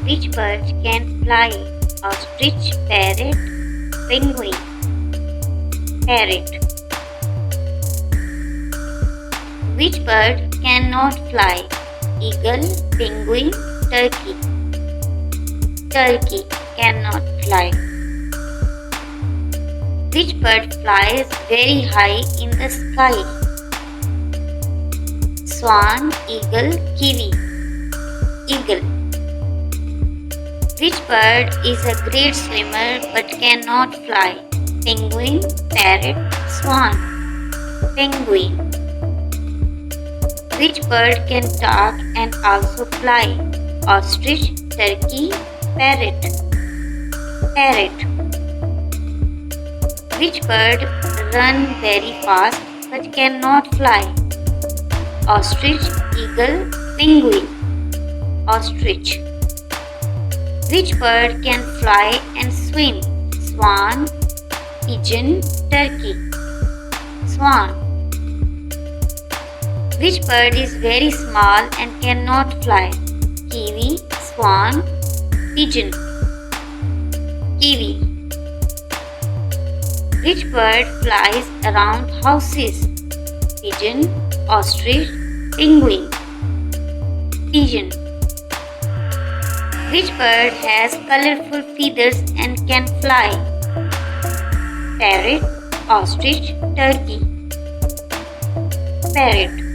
Which bird can fly? Ostrich, parrot, penguin. Parrot. Which bird cannot fly? Eagle, penguin, turkey. Turkey cannot fly. Which bird flies very high in the sky? Swan, eagle, kiwi. Eagle. Which bird is a great swimmer but cannot fly? Penguin, parrot, swan. Penguin. Which bird can talk and also fly? Ostrich, turkey, parrot. Parrot. Which bird runs very fast but cannot fly? Ostrich, eagle, penguin. Ostrich. Which bird can fly and swim? Swan, pigeon, turkey. Swan. Which bird is very small and cannot fly? Kiwi, swan, pigeon. Kiwi. Which bird flies around houses? Pigeon, ostrich, penguin. Pigeon. Which bird has colorful feathers and can fly? Parrot, ostrich, turkey. Parrot.